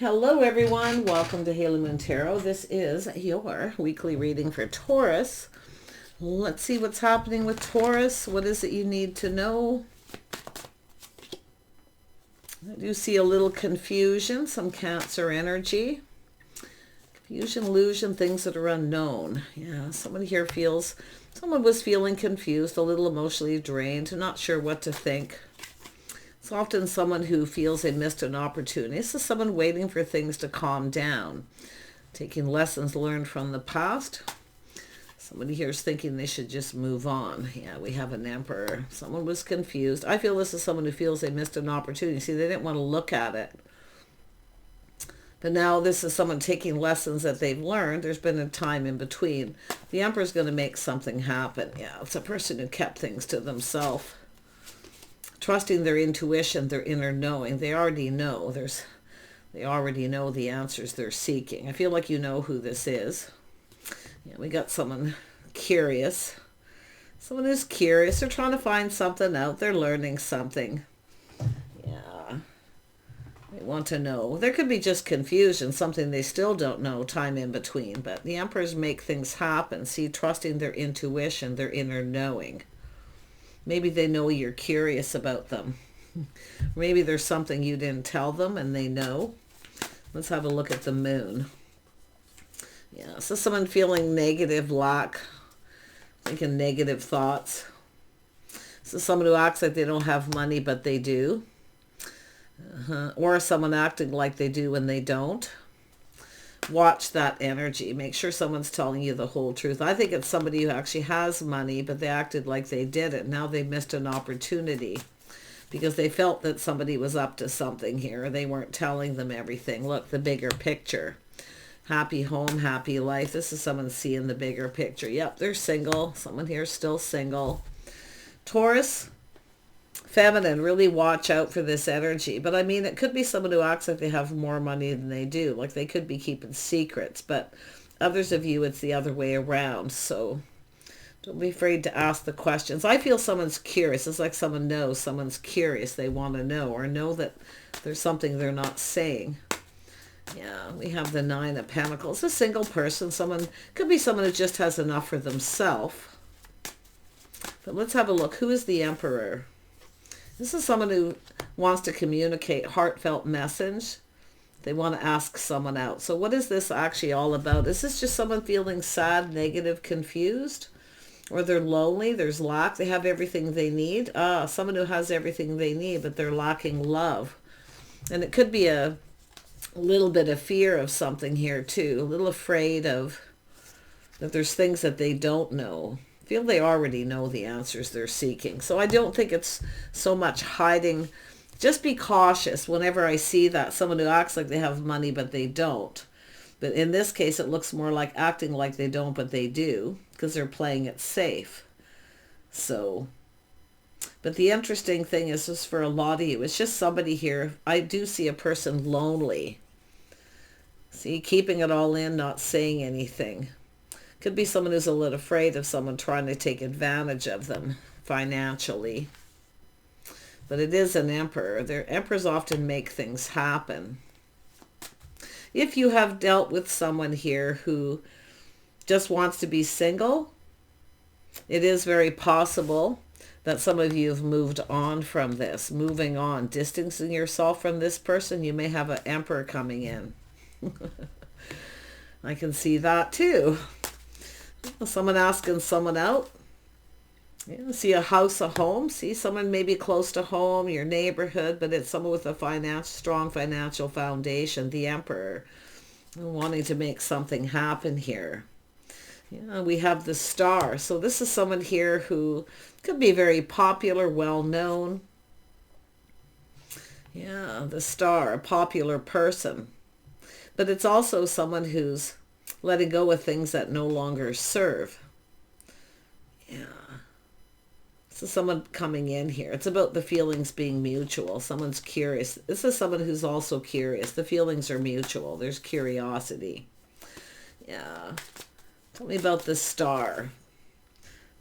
Hello everyone, welcome to Haley Moon Tarot. This is your weekly reading for Taurus. Let's see what's happening with Taurus. What is it you need to know? I do see a little confusion, some Cancer energy. Confusion, illusion, things that are unknown. Yeah, someone here feels, someone was feeling confused, a little emotionally drained, not sure what to think. It's often someone who feels they missed an opportunity. This is someone waiting for things to calm down, taking lessons learned from the past. Somebody here is thinking they should just move on. Yeah, we have an Emperor. Someone was confused. I feel this is someone who feels they missed an opportunity. See, they didn't want to look at it. But now this is someone taking lessons that they've learned. There's been a time in between. The Emperor is going to make something happen. Yeah, it's a person who kept things to themselves. Trusting their intuition, their inner knowing. They already know. They already know the answers they're seeking. I feel like you know who this is. Yeah, we got someone curious. Someone who's curious. They're trying to find something out. They're learning something. Yeah. They want to know. There could be just confusion, something they still don't know, time in between. But the Emperors make things happen. See, trusting their intuition, their inner knowing. Maybe they know you're curious about them. Maybe there's something you didn't tell them and they know. Let's have a look at the moon. Yeah, so someone feeling negative, lack, thinking negative thoughts. So someone who acts like they don't have money, but they do. Or someone acting like they do when they don't. Watch that energy. Make sure someone's telling you the whole truth. I think it's somebody who actually has money, but they acted like they didn't. Now they missed an opportunity because they felt that somebody was up to something here. They weren't telling them everything. Look, the bigger picture. Happy home, happy life. This is someone seeing the bigger picture. Yep, they're single. Someone here is still single. Taurus, feminine, really watch out for this energy. But I mean, it could be someone who acts like they have more money than they do. Like they could be keeping secrets, but others of you, it's the other way around. So don't be afraid to ask the questions. I feel someone's curious. It's like someone knows someone's curious. They want to know or know that there's something they're not saying. Yeah, we have the Nine of Pentacles. A single person, someone, could be someone who just has enough for themselves. But let's have a look. Who is the Emperor? This is someone who wants to communicate heartfelt message. They want to ask someone out. So what is this actually all about? Is this just someone feeling sad, negative, confused? Or they're lonely, there's lack, they have everything they need? Someone who has everything they need, but they're lacking love. And it could be a little bit of fear of something here too. A little afraid of that there's things that they don't know. Feel they already know the answers they're seeking. So I don't think it's so much hiding. Just be cautious whenever I see that someone who acts like they have money but they don't. But in this case, it looks more like acting like they don't but they do because they're playing it safe. So, but the interesting thing is just for a lot of you, it's just somebody here. I do see a person lonely. See, keeping it all in, not saying anything. Could be someone who's a little afraid of someone trying to take advantage of them financially. But it is an Emperor. Their Emperors often make things happen. If you have dealt with someone here who just wants to be single, it is very possible that some of you have moved on from this. Moving on, distancing yourself from this person. You may have an Emperor coming in. I can see that too. Someone asking someone out. Yeah, see a house, a home. See someone maybe close to home, your neighborhood, but it's someone with a strong financial foundation. The Emperor, wanting to make something happen here. Yeah, we have the Star. So this is someone here who could be very popular, well-known. Yeah, the Star, a popular person. But it's also someone who's letting go of things that no longer serve. Yeah. So someone coming in here. It's about the feelings being mutual. Someone's curious. This is someone who's also curious. The feelings are mutual. There's curiosity. Yeah. Tell me about the Star.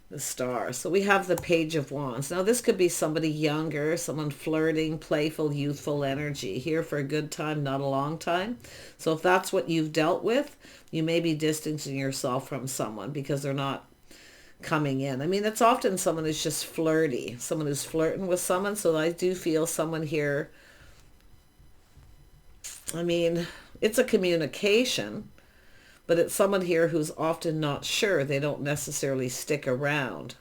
The Star. So we have the Page of Wands. Now this could be somebody younger, someone flirting, playful, youthful energy. Here for a good time, not a long time. So if that's what you've dealt with, you may be distancing yourself from someone because they're not coming in. I mean, it's often someone who's just flirty, someone who's flirting with someone. So I do feel someone here, I mean, it's a communication, but it's someone here who's often not sure. They don't necessarily stick around.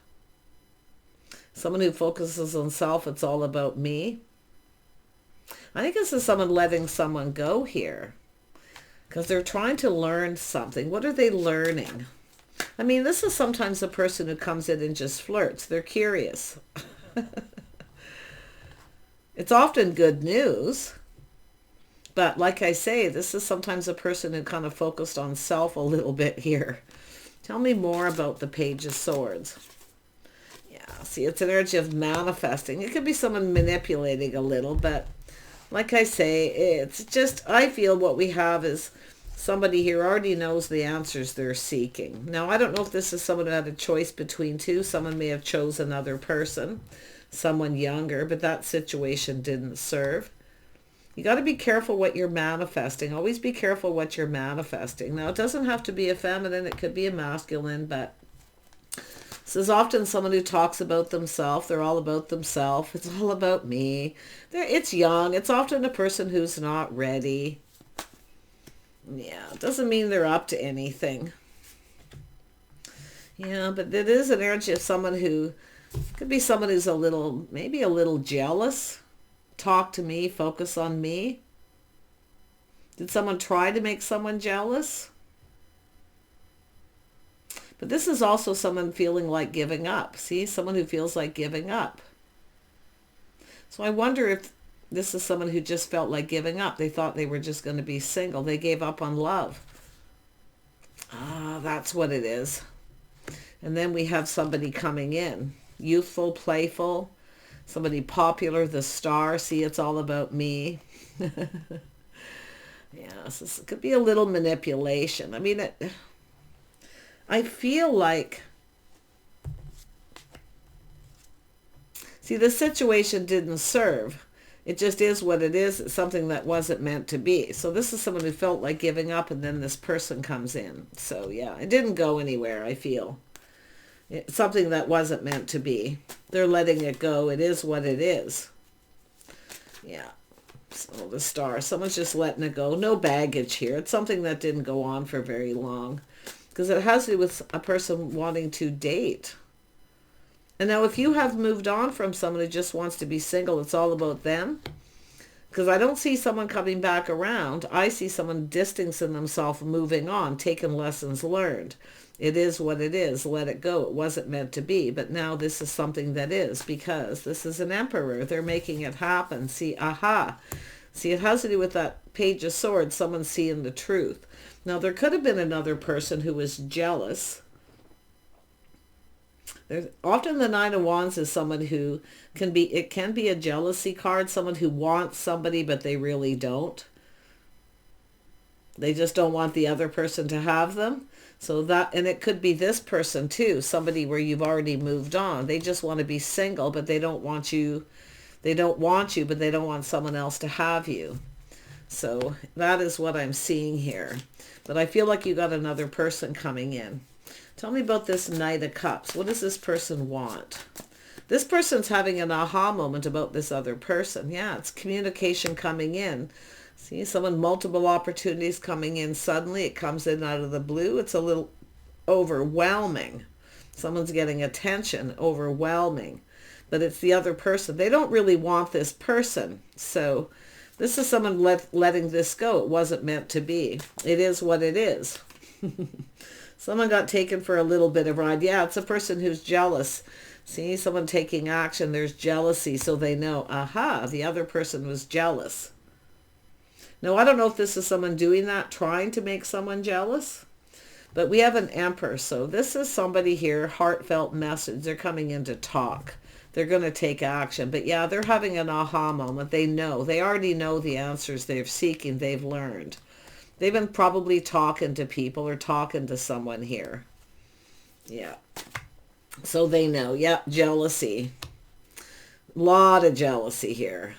Someone who focuses on self, it's all about me. I think this is someone letting someone go here because they're trying to learn something. What are they learning? I mean, this is sometimes a person who comes in and just flirts. They're curious. It's often good news. But like I say, this is sometimes a person who kind of focused on self a little bit here. Tell me more about the Page of Swords. Yeah, see, it's an energy of manifesting. It could be someone manipulating a little, but like I say, it's just, I feel what we have is somebody here already knows the answers they're seeking. Now, I don't know if this is someone who had a choice between two. Someone may have chosen another person, someone younger, but that situation didn't serve. You got to be careful what you're manifesting. Always be careful what you're manifesting. Now, it doesn't have to be a feminine. It could be a masculine, but this is often someone who talks about themselves. They're all about themselves. It's all about me. It's young. It's often a person who's not ready. Yeah, it doesn't mean they're up to anything. Yeah, but it is an energy of someone who could be someone who's maybe a little jealous. Talk to me, focus on me. Did someone try to make someone jealous? But this is also someone feeling like giving up. See, someone who feels like giving up. So I wonder if this is someone who just felt like giving up. They thought they were just going to be single. They gave up on love. Ah, that's what it is. And then we have somebody coming in. Youthful, playful. Somebody popular, the Star. See, it's all about me. Yes, this could be a little manipulation. I mean, I feel like, see, the situation didn't serve. It just is what it is. It's something that wasn't meant to be. So this is someone who felt like giving up, and then this person comes in. So yeah, it didn't go anywhere, I feel. It's something that wasn't meant to be. They're letting it go. It is what it is. Yeah. So the Star. Someone's just letting it go. No baggage here. It's something that didn't go on for very long. Because it has to do with a person wanting to date. And now if you have moved on from someone who just wants to be single, it's all about them. Because I don't see someone coming back around. I see someone distancing themselves, moving on, taking lessons learned. It is what it is. Let it go. It wasn't meant to be. But now this is something that is, because this is an Emperor. They're making it happen. See, aha. See, it has to do with that Page of Swords, someone seeing the truth. Now, there could have been another person who was jealous. Often the Nine of Wands is someone who it can be a jealousy card, someone who wants somebody, but they really don't. They just don't want the other person to have them. So that, and it could be this person too, somebody where you've already moved on. They just want to be single, but they don't want you. They don't want you, but they don't want someone else to have you. So that is what I'm seeing here. But I feel like you got another person coming in. Tell me about this Knight of Cups. What does this person want? This person's having an aha moment about this other person. Yeah, it's communication coming in. See, someone, multiple opportunities coming in suddenly. It comes in out of the blue. It's a little overwhelming. Someone's getting attention, overwhelming. But it's the other person. They don't really want this person. So this is someone letting this go. It wasn't meant to be. It is what it is. Someone got taken for a little bit of a ride. Yeah, it's a person who's jealous. See, someone taking action. There's jealousy, so they know, aha, the other person was jealous. Now, I don't know if this is someone doing that, trying to make someone jealous. But we have an Emperor. So this is somebody here, heartfelt message. They're coming in to talk. They're going to take action. But yeah, they're having an aha moment. They know. They already know the answers they're seeking. They've learned. They've been probably talking to people or talking to someone here. Yeah. So they know. Yep, jealousy. Lot of jealousy here.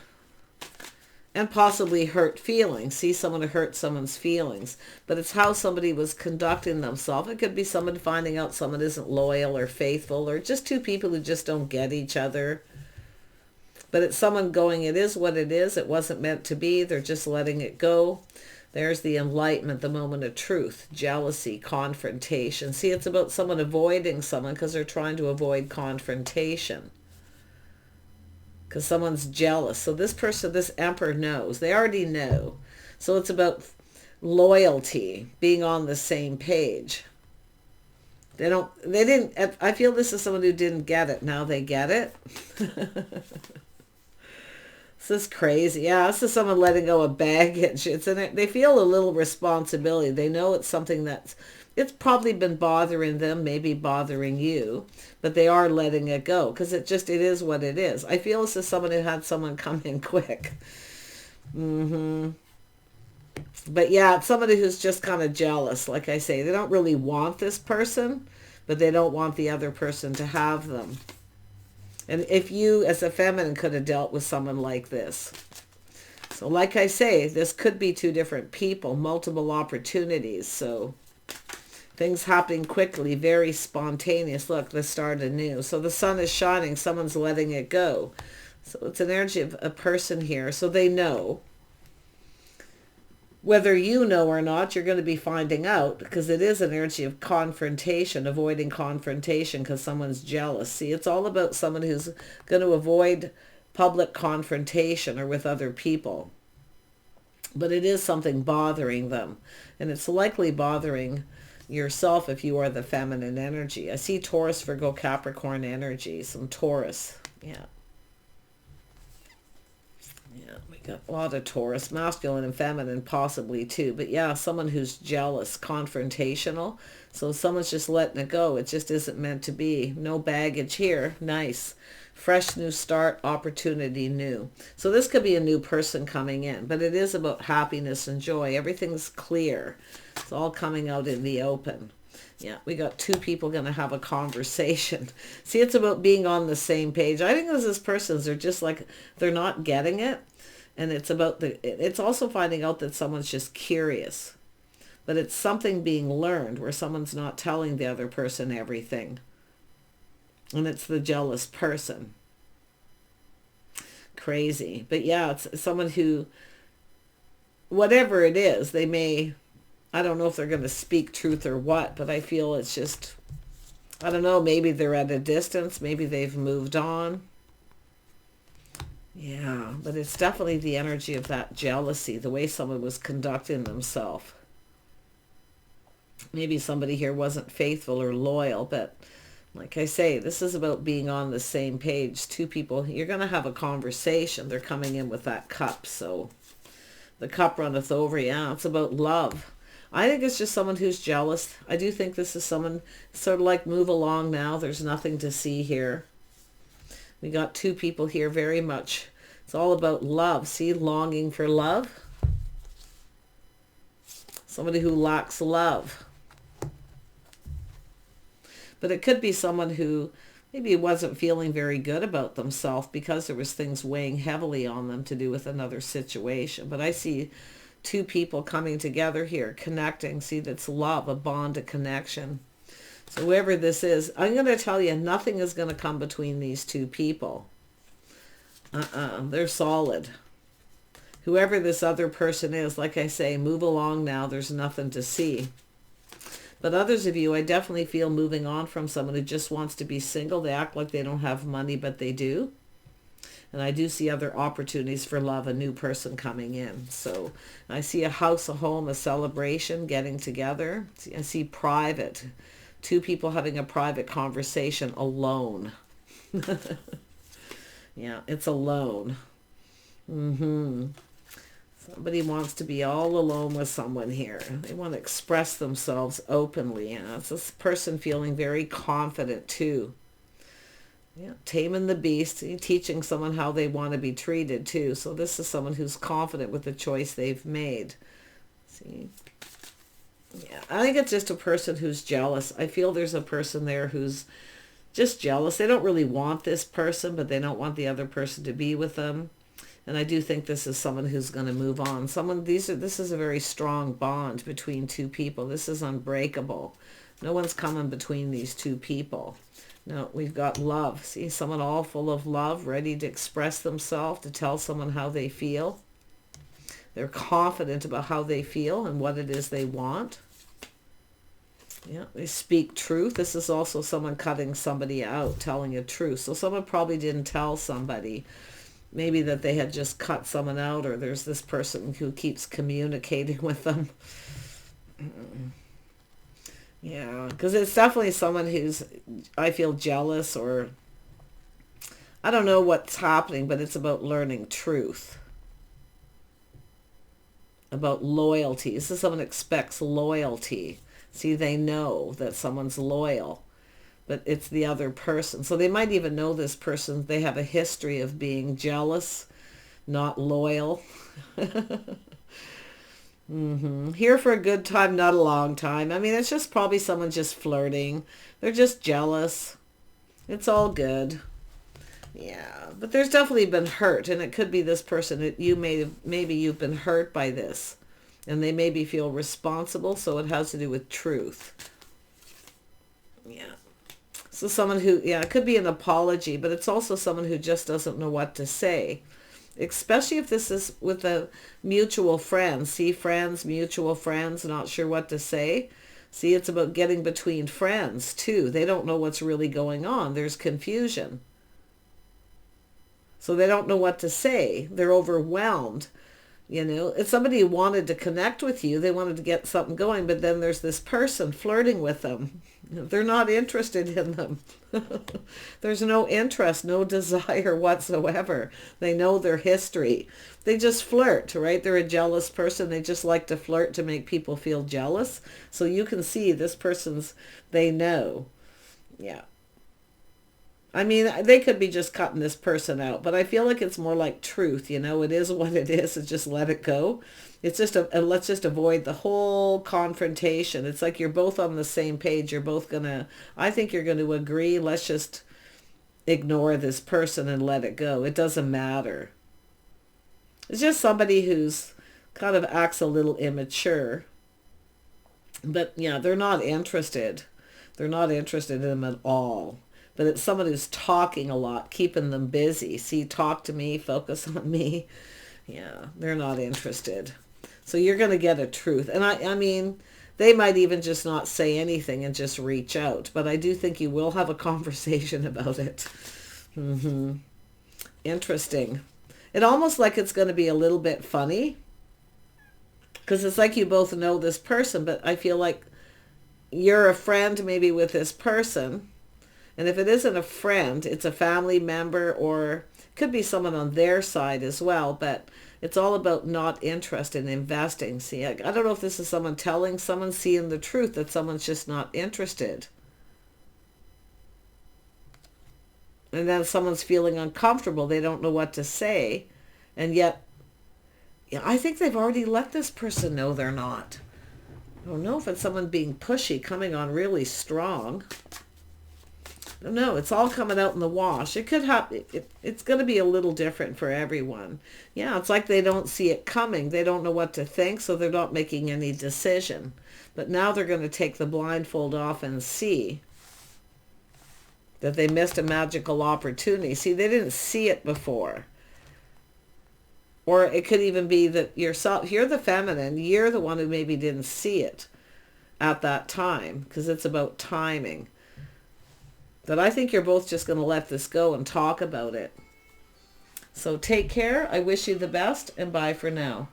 And possibly hurt feelings. See, someone hurt someone's feelings. But it's how somebody was conducting themselves. It could be someone finding out someone isn't loyal or faithful, or just two people who just don't get each other. But it's someone going, it is what it is. It wasn't meant to be. They're just letting it go. There's the enlightenment, the moment of truth, jealousy, confrontation. See, it's about someone avoiding someone because they're trying to avoid confrontation. Because someone's jealous. So this person, this emperor knows. They already know. So it's about loyalty, being on the same page. They didn't, I feel this is someone who didn't get it. Now they get it. This is crazy. Yeah, this is someone letting go of baggage. They feel a little responsibility. They know it's something it's probably been bothering them, maybe bothering you, but they are letting it go because it is what it is. I feel this is someone who had someone come in quick. But yeah, it's somebody who's just kind of jealous. Like I say, they don't really want this person, but they don't want the other person to have them. And if you, as a feminine, could have dealt with someone like this. So like I say, this could be two different people, multiple opportunities. So things happening quickly, very spontaneous. Look, the start anew. So the sun is shining. Someone's letting it go. So it's an energy of a person here. So they know. Whether you know or not, you're going to be finding out because it is an energy of confrontation, avoiding confrontation because someone's jealous. See, it's all about someone who's going to avoid public confrontation or with other people. But it is something bothering them. And it's likely bothering yourself if you are the feminine energy. I see Taurus, Virgo, Capricorn energy, some Taurus. Yeah. Yeah, we got a lot of Taurus, masculine and feminine possibly too. But yeah, someone who's jealous, confrontational. So someone's just letting it go. It just isn't meant to be. No baggage here. Nice. Fresh new start, opportunity new. So this could be a new person coming in. But it is about happiness and joy. Everything's clear. It's all coming out in the open. Yeah, we got two people going to have a conversation. See, it's about being on the same page. I think this person's, they're just like, they're not getting it. And it's about it's also finding out that someone's just curious. But it's something being learned where someone's not telling the other person everything. And it's the jealous person. Crazy. But yeah, it's someone who, whatever it is, they may, I don't know if they're going to speak truth or what, but I feel it's just, I don't know, maybe they're at a distance, maybe they've moved on. Yeah, but it's definitely the energy of that jealousy, the way someone was conducting themselves. Maybe somebody here wasn't faithful or loyal, but like I say, this is about being on the same page. Two people, you're going to have a conversation. They're coming in with that cup, so the cup runneth over. Yeah, it's about love. I think it's just someone who's jealous. I do think this is someone sort of like move along now. There's nothing to see here. We got two people here very much. It's all about love. See, longing for love. Somebody who lacks love. But it could be someone who maybe wasn't feeling very good about themselves because there was things weighing heavily on them to do with another situation. But I see two people coming together here, connecting. See, that's love, a bond, a connection. So whoever this is, I'm going to tell you, nothing is going to come between these two people. They're solid. Whoever this other person is, like I say, move along now. There's nothing to see. But others of you, I definitely feel moving on from someone who just wants to be single. They act like they don't have money, but they do. And I do see other opportunities for love, a new person coming in. So I see a house, a home, a celebration, getting together. I see private. Two people having a private conversation alone. Yeah, it's alone. Somebody wants to be all alone with someone here. They want to express themselves openly. Yeah, it's this person feeling very confident too. Yeah, taming the beast, teaching someone how they want to be treated too. So this is someone who's confident with the choice they've made. See? Yeah, I think it's just a person who's jealous. I feel there's a person there who's just jealous. They don't really want this person, but they don't want the other person to be with them. And I do think this is someone who's going to move on. This is a very strong bond between two people. This is unbreakable. No one's coming between these two people. No, we've got love. See, someone all full of love, ready to express themselves, to tell someone how they feel. They're confident about how they feel and what it is they want. Yeah, they speak truth. This is also someone cutting somebody out, telling a truth. So someone probably didn't tell somebody, maybe that they had just cut someone out, or there's this person who keeps communicating with them. Yeah, because it's definitely someone who's, I feel, jealous, or I don't know what's happening, but it's about learning truth. About loyalty. This is someone expects loyalty. See, they know that someone's loyal, but it's the other person. So they might even know this person. They have a history of being jealous, not loyal. Here for a good time, not a long time. I mean, it's just probably someone just flirting. They're just jealous. It's all good. Yeah, but there's definitely been hurt, and it could be this person that maybe you've been hurt by this, and they maybe feel responsible, so it has to do with truth. Yeah. So someone who, yeah, it could be an apology, but it's also someone who just doesn't know what to say, especially if this is with a mutual friend. See, friends, mutual friends, not sure what to say. See, it's about getting between friends, too. They don't know what's really going on. There's confusion. So they don't know what to say. They're overwhelmed. You know, it's somebody who wanted to connect with you. They wanted to get something going, but then there's this person flirting with them. They're not interested in them. There's no interest, no desire whatsoever. They know their history. They just flirt, right? They're a jealous person. They just like to flirt to make people feel jealous. So you can see this person's, they know. Yeah. I mean, they could be just cutting this person out, but I feel like it's more like truth, you know, it is what it is, and just let it go. It's just, let's just avoid the whole confrontation. It's like you're both on the same page. You're both I think you're going to agree. Let's just ignore this person and let it go. It doesn't matter. It's just somebody who's kind of acts a little immature. But yeah, they're not interested. They're not interested in them at all. But it's someone who's talking a lot, keeping them busy. See, talk to me, focus on me. Yeah, they're not interested. So you're going to get a truth. And I mean, they might even just not say anything and just reach out. But I do think you will have a conversation about it. Interesting. It almost like it's going to be a little bit funny. Because it's like you both know this person, but I feel like you're a friend maybe with this person. And if it isn't a friend, it's a family member, or it could be someone on their side as well. But it's all about not interested in investing. See, I don't know if this is someone telling someone, seeing the truth, that someone's just not interested. And then someone's feeling uncomfortable. They don't know what to say. And yet, yeah, I think they've already let this person know they're not. I don't know if it's someone being pushy, coming on really strong. No, it's all coming out in the wash. It could happen. It's going to be a little different for everyone. Yeah, it's like they don't see it coming. They don't know what to think, so they're not making any decision. But now they're going to take the blindfold off and see that they missed a magical opportunity. See, they didn't see it before. Or it could even be that you're the feminine. You're the one who maybe didn't see it at that time, because it's about timing. But I think you're both just going to let this go and talk about it. So take care. I wish you the best, and bye for now.